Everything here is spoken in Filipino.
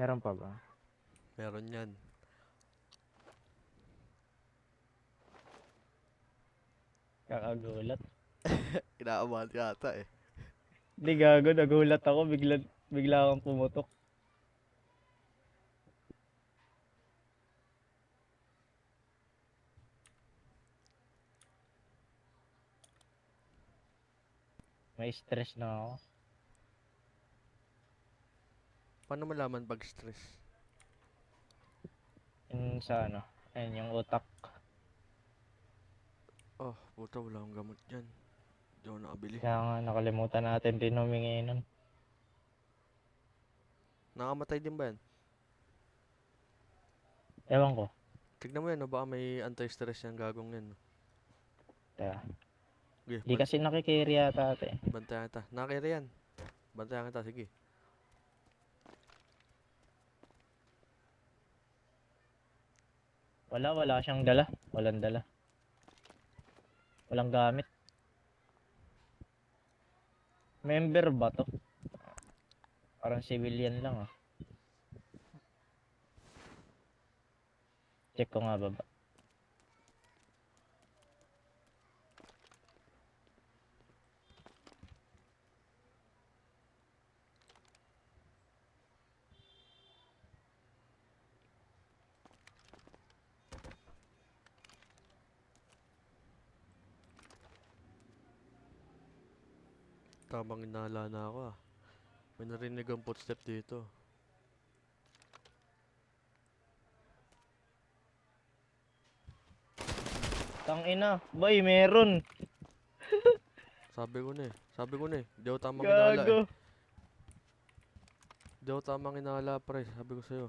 Meron pa ba? Meron yan. Kakagulat. Kinaabahan yata eh. Hindi gago, nagulat ako. Bigla akong pumutok. May stress na ako. Paano malaman pag stress? Yung sa ano, ayun, yung utak. Oh, puta, wala akong gamot dyan. Di ako nakabili. Kaya nga, nakalimutan natin din humingi nun. Nakamatay din ba yan? Ewan ko. Tignan mo yan, no? Baka may anti-stress yan gagong yan. No? Kaya, Sige, di kasi nakikiri yata ate. bantayan kita. Nakakira yan. Bantayan kita, sige. Wala siyang dala. Walang dala. Walang gamit. Member ba to? Parang civilian lang ah. Check ko nga baba. Tamang inala na ako ah. May narinig ang footstep dito. Tangina, boy, meron. Sabi ko na eh. Sabi ko na eh. Di ako tamang inala eh. Gago. Di ako tamang inala pre. Sabi ko sa'yo.